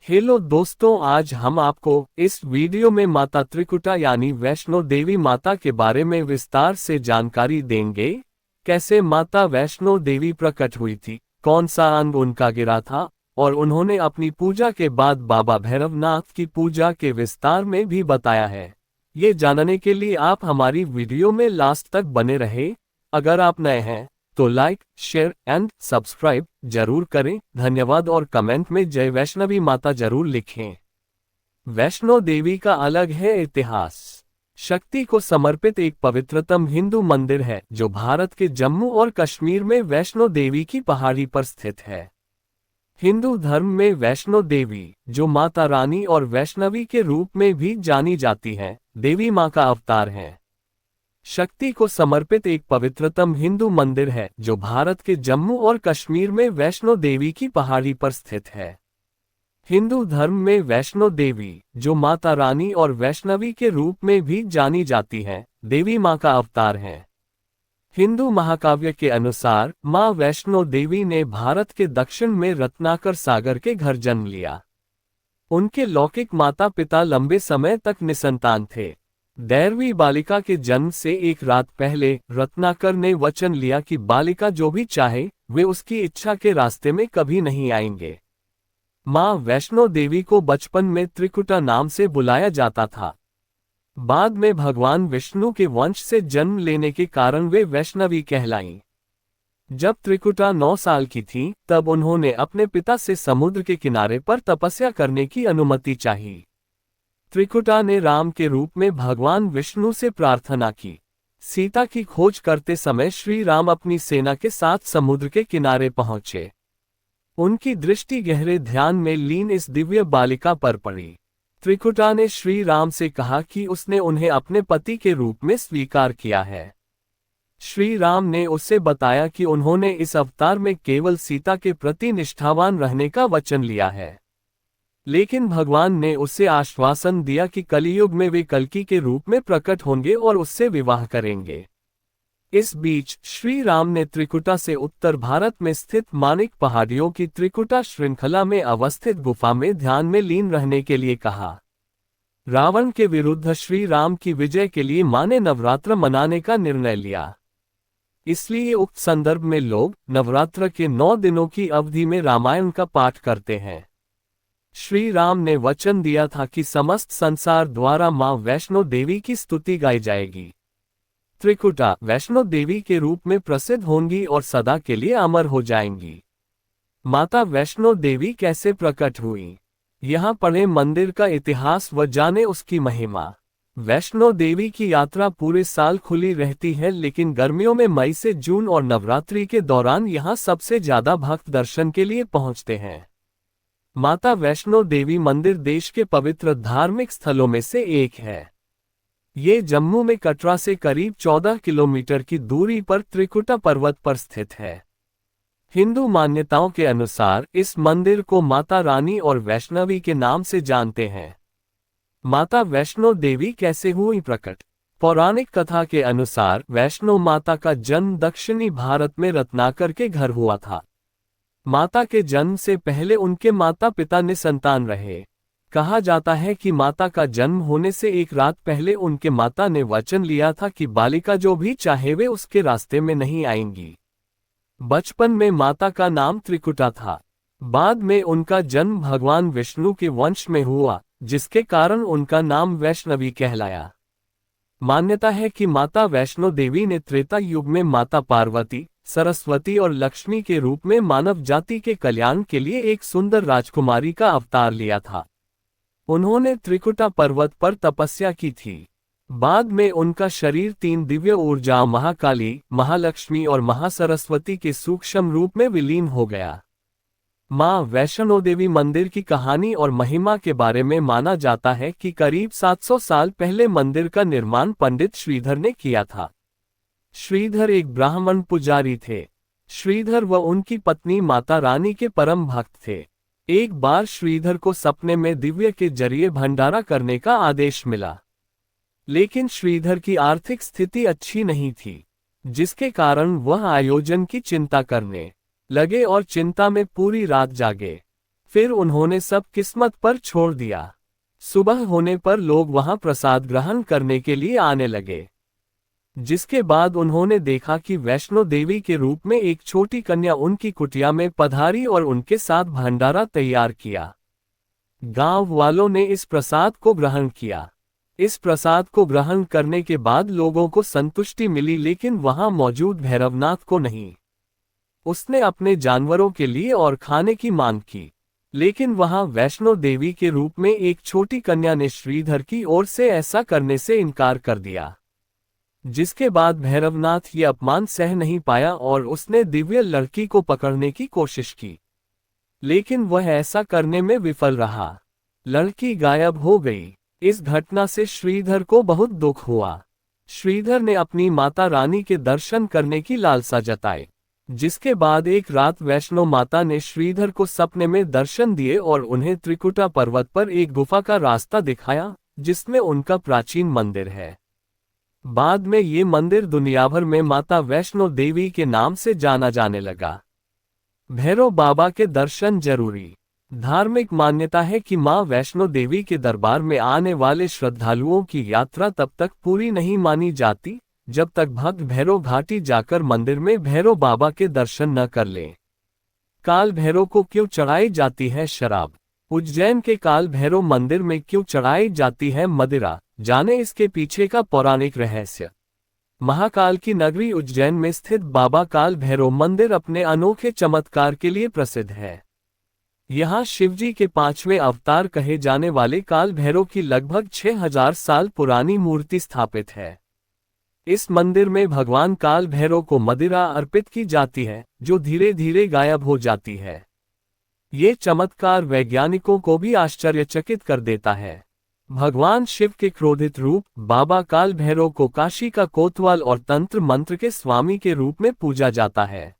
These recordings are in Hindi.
हेलो दोस्तों, आज हम आपको इस वीडियो में माता त्रिकुटा यानी वैष्णो देवी माता के बारे में विस्तार से जानकारी देंगे। कैसे माता वैष्णो देवी प्रकट हुई थी, कौन सा अंग उनका गिरा था और उन्होंने अपनी पूजा के बाद बाबा भैरवनाथ की पूजा के विस्तार में भी बताया है। ये जानने के लिए आप हमारी वीडियो में लास्ट तक बने रहे। अगर आप नए हैं तो लाइक, शेयर एंड सब्सक्राइब जरूर करें। धन्यवाद और कमेंट में जय वैष्णवी माता जरूर लिखें। वैष्णो देवी का अलग है इतिहास। शक्ति को समर्पित एक पवित्रतम हिंदू मंदिर है जो भारत के जम्मू और कश्मीर में वैष्णो देवी की पहाड़ी पर स्थित है। हिंदू धर्म में वैष्णो देवी, जो माता रानी और वैष्णवी के रूप में भी जानी जाती है, देवी मां का अवतार है। शक्ति को समर्पित एक पवित्रतम हिंदू मंदिर है जो भारत के जम्मू और कश्मीर में वैष्णो देवी की पहाड़ी पर स्थित है। हिंदू धर्म में वैष्णो देवी, जो माता रानी और वैष्णवी के रूप में भी जानी जाती है, देवी मां का अवतार है। हिंदू महाकाव्य के अनुसार मां वैष्णो देवी ने भारत के दक्षिण में रत्नाकर सागर के घर जन्म लिया। उनके लौकिक माता पिता लंबे समय तक निसंतान थे। 11वीं बालिका के जन्म से एक रात पहले रत्नाकर ने वचन लिया कि बालिका जो भी चाहे वे उसकी इच्छा के रास्ते में कभी नहीं आएंगे। मां वैष्णो देवी को बचपन में त्रिकुटा नाम से बुलाया जाता था। बाद में भगवान विष्णु के वंश से जन्म लेने के कारण वे वैष्णवी कहलाईं। जब त्रिकुटा 9 साल की थी तब उन्होंने अपने पिता से समुद्र के किनारे पर तपस्या करने की अनुमति चाही। त्रिकुटा ने राम के रूप में भगवान विष्णु से प्रार्थना की। सीता की खोज करते समय श्री राम अपनी सेना के साथ समुद्र के किनारे पहुंचे। उनकी दृष्टि गहरे ध्यान में लीन इस दिव्य बालिका पर पड़ी। त्रिकुटा ने श्री राम से कहा कि उसने उन्हें अपने पति के रूप में स्वीकार किया है। श्री राम ने उससे बताया कि उन्होंने इस अवतार में केवल सीता के प्रति निष्ठावान रहने का वचन लिया है। लेकिन भगवान ने उसे आश्वासन दिया कि कलियुग में वे कल्कि के रूप में प्रकट होंगे और उससे विवाह करेंगे। इस बीच श्री राम ने त्रिकुटा से उत्तर भारत में स्थित मानिक पहाड़ियों की त्रिकुटा श्रृंखला में अवस्थित गुफा में ध्यान में लीन रहने के लिए कहा। रावण के विरुद्ध श्री राम की विजय के लिए मां ने नवरात्र मनाने का निर्णय लिया। इसलिए उक्त संदर्भ में लोग नवरात्र के 9 दिनों की अवधि में रामायण का पाठ करते हैं। श्री राम ने वचन दिया था कि समस्त संसार द्वारा मां वैष्णो देवी की स्तुति गाई जाएगी। त्रिकुटा वैष्णो देवी के रूप में प्रसिद्ध होंगी और सदा के लिए अमर हो जाएंगी। माता वैष्णो देवी कैसे प्रकट हुई, यहाँ पढ़े मंदिर का इतिहास व जाने उसकी महिमा। वैष्णो देवी की यात्रा पूरे साल खुली रहती है, लेकिन गर्मियों में मई से जून और नवरात्रि के दौरान यहाँ सबसे ज्यादा भक्त दर्शन के लिए पहुँचते हैं। माता वैष्णो देवी मंदिर देश के पवित्र धार्मिक स्थलों में से एक है। ये जम्मू में कटरा से करीब 14 किलोमीटर की दूरी पर त्रिकुटा पर्वत पर स्थित है। हिंदू मान्यताओं के अनुसार इस मंदिर को माता रानी और वैष्णवी के नाम से जानते हैं। माता वैष्णो देवी कैसे हुई प्रकट? पौराणिक कथा के अनुसार वैष्णो माता का जन्म दक्षिणी भारत में रत्नाकर के घर हुआ था। माता के जन्म से पहले उनके माता पिता निसंतान रहे। कहा जाता है कि माता का जन्म होने से एक रात पहले उनके माता ने वचन लिया था कि बालिका जो भी चाहे वे उसके रास्ते में नहीं आएंगी। बचपन में माता का नाम त्रिकुटा था। बाद में उनका जन्म भगवान विष्णु के वंश में हुआ, जिसके कारण उनका नाम वैष्णवी कहलाया। मान्यता है कि माता वैष्णो देवी ने त्रेता युग में माता पार्वती, सरस्वती और लक्ष्मी के रूप में मानव जाति के कल्याण के लिए एक सुंदर राजकुमारी का अवतार लिया था। उन्होंने त्रिकुटा पर्वत पर तपस्या की थी। बाद में उनका शरीर 3 दिव्य ऊर्जाओं महाकाली, महालक्ष्मी और महासरस्वती के सूक्ष्म रूप में विलीन हो गया। मां वैष्णो देवी मंदिर की कहानी और महिमा के बारे में माना जाता है कि करीब 700 साल पहले मंदिर का निर्माण पंडित श्रीधर ने किया था। श्रीधर एक ब्राह्मण पुजारी थे। श्रीधर व उनकी पत्नी माता रानी के परम भक्त थे। एक बार श्रीधर को सपने में दिव्य के जरिए भंडारा करने का आदेश मिला, लेकिन श्रीधर की आर्थिक स्थिति अच्छी नहीं थी, जिसके कारण वह आयोजन की चिंता करने लगे और चिंता में पूरी रात जागे। फिर उन्होंने सब किस्मत पर छोड़ दिया। सुबह होने पर लोग वहां प्रसाद ग्रहण करने के लिए आने लगे, जिसके बाद उन्होंने देखा कि वैष्णो देवी के रूप में एक छोटी कन्या उनकी कुटिया में पधारी और उनके साथ भंडारा तैयार किया। गांव वालों ने इस प्रसाद को ग्रहण किया। इस प्रसाद को ग्रहण करने के बाद लोगों को संतुष्टि मिली, लेकिन वहां मौजूद भैरवनाथ को नहीं। उसने अपने जानवरों के लिए और खाने की मांग की, लेकिन वहां वैष्णो देवी के रूप में एक छोटी कन्या ने श्रीधर की ओर से ऐसा करने से इनकार कर दिया, जिसके बाद भैरवनाथ ये अपमान सह नहीं पाया और उसने दिव्य लड़की को पकड़ने की कोशिश की, लेकिन वह ऐसा करने में विफल रहा। लड़की गायब हो गई। इस घटना से श्रीधर को बहुत दुख हुआ। श्रीधर ने अपनी माता रानी के दर्शन करने की लालसा जताई, जिसके बाद एक रात वैष्णो माता ने श्रीधर को सपने में दर्शन दिए और उन्हें त्रिकुटा पर्वत पर एक गुफा का रास्ता दिखाया, जिसमें उनका प्राचीन मंदिर है। बाद में ये मंदिर दुनिया भर में माता वैष्णो देवी के नाम से जाना जाने लगा। भैरव बाबा के दर्शन जरूरी। धार्मिक मान्यता है कि मां वैष्णो देवी के दरबार में आने वाले श्रद्धालुओं की यात्रा तब तक पूरी नहीं मानी जाती जब तक भक्त भैरव घाटी जाकर मंदिर में भैरव बाबा के दर्शन न कर लें। काल भैरव को क्यों चढ़ाई जाती है शराब? उज्जैन के काल भैरव मंदिर में क्यों चढ़ाई जाती है मदिरा? जाने इसके पीछे का पौराणिक रहस्य। महाकाल की नगरी उज्जैन में स्थित बाबा काल भैरव मंदिर अपने अनोखे चमत्कार के लिए प्रसिद्ध है। यहाँ शिवजी के 5वें अवतार कहे जाने वाले काल भैरव की लगभग 6000 साल पुरानी मूर्ति स्थापित है। इस मंदिर में भगवान काल भैरव को मदिरा अर्पित की जाती है, जो धीरे धीरे गायब हो जाती है। ये चमत्कार वैज्ञानिकों को भी आश्चर्यचकित कर देता है। भगवान शिव के क्रोधित रूप बाबा काल भैरव को काशी का कोतवाल और तंत्र मंत्र के स्वामी के रूप में पूजा जाता है।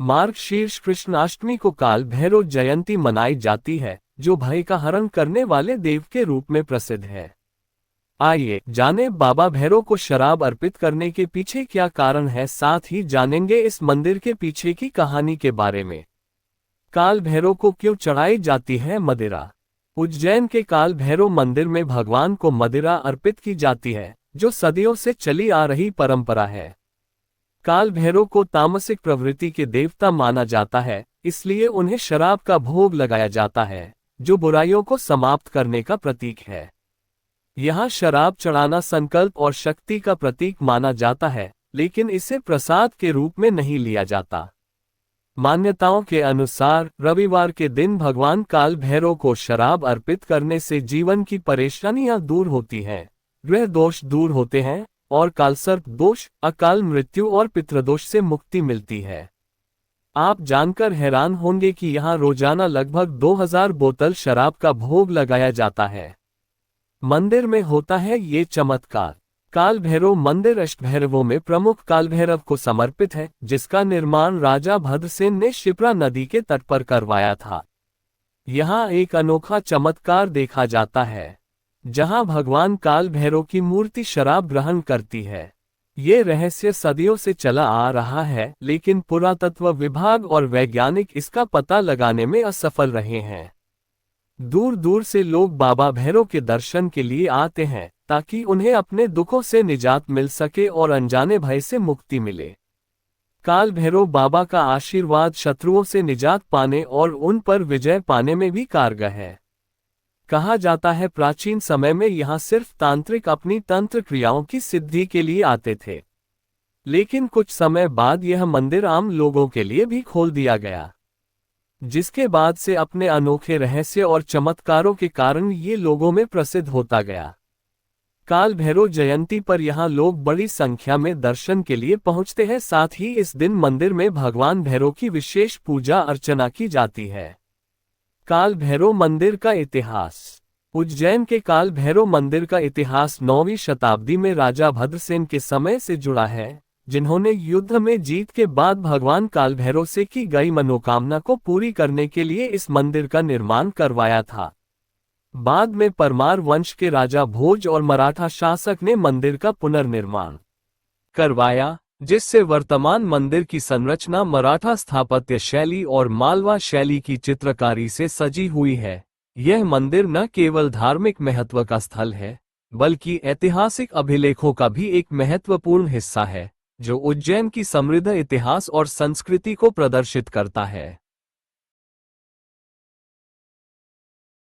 मार्गशीर्ष कृष्णाष्टमी को काल भैरव जयंती मनाई जाती है, जो भय का हरण करने वाले देव के रूप में प्रसिद्ध है। आइए जाने बाबा भैरव को शराब अर्पित करने के पीछे क्या कारण है, साथ ही जानेंगे इस मंदिर के पीछे की कहानी के बारे में। काल भैरव को क्यों चढ़ाई जाती है मदिरा? उज्जैन के काल भैरव मंदिर में भगवान को मदिरा अर्पित की जाती है, जो सदियों से चली आ रही परंपरा है। काल भैरव को तामसिक प्रवृत्ति के देवता माना जाता है, इसलिए उन्हें शराब का भोग लगाया जाता है, जो बुराइयों को समाप्त करने का प्रतीक है। यहाँ शराब चढ़ाना संकल्प और शक्ति का प्रतीक माना जाता है, लेकिन इसे प्रसाद के रूप में नहीं लिया जाता। मान्यताओं के अनुसार रविवार के दिन भगवान काल भैरव को शराब अर्पित करने से जीवन की परेशानियां दूर होती हैं, ग्रह दोष दूर होते हैं और कालसर्प दोष, अकाल मृत्यु और पितृदोष से मुक्ति मिलती है। आप जानकर हैरान होंगे कि यहाँ रोजाना लगभग 2000 बोतल शराब का भोग लगाया जाता है। मंदिर में होता है ये चमत्कार। काल भैरव मंदिर अष्टभैरवों में प्रमुख काल भैरव को समर्पित है, जिसका निर्माण राजा भद्रसेन ने शिप्रा नदी के तट पर करवाया था। यहाँ एक अनोखा चमत्कार देखा जाता है, जहाँ भगवान काल भैरव की मूर्ति शराब ग्रहण करती है। ये रहस्य सदियों से चला आ रहा है, लेकिन पुरातत्व विभाग और वैज्ञानिक इसका पता लगाने में असफल रहे हैं। दूर दूर से लोग बाबा भैरव के दर्शन के लिए आते हैं, ताकि उन्हें अपने दुखों से निजात मिल सके और अनजाने भय से मुक्ति मिले। काल भैरव बाबा का आशीर्वाद शत्रुओं से निजात पाने और उन पर विजय पाने में भी कारगर है। कहा जाता है प्राचीन समय में यहाँ सिर्फ तांत्रिक अपनी तंत्र क्रियाओं की सिद्धि के लिए आते थे, लेकिन कुछ समय बाद यह मंदिर आम लोगों के लिए भी खोल दिया गया, जिसके बाद से अपने अनोखे रहस्य और चमत्कारों के कारण ये लोगों में प्रसिद्ध होता गया। काल भैरव जयंती पर यहाँ लोग बड़ी संख्या में दर्शन के लिए पहुँचते हैं। साथ ही इस दिन मंदिर में भगवान भैरव की विशेष पूजा अर्चना की जाती है। काल भैरव मंदिर का इतिहास। उज्जैन के काल भैरव मंदिर का इतिहास 9वीं शताब्दी में राजा भद्रसेन के समय से जुड़ा है, जिन्होंने युद्ध में जीत के बाद भगवान काल भैरव से की गई मनोकामना को पूरी करने के लिए इस मंदिर का निर्माण करवाया था। बाद में परमार वंश के राजा भोज और मराठा शासक ने मंदिर का पुनर्निर्माण करवाया, जिससे वर्तमान मंदिर की संरचना मराठा स्थापत्य शैली और मालवा शैली की चित्रकारी से सजी हुई है। यह मंदिर न केवल धार्मिक महत्व का स्थल है, बल्कि ऐतिहासिक अभिलेखों का भी एक महत्वपूर्ण हिस्सा है, जो उज्जैन की समृद्ध इतिहास और संस्कृति को प्रदर्शित करता है।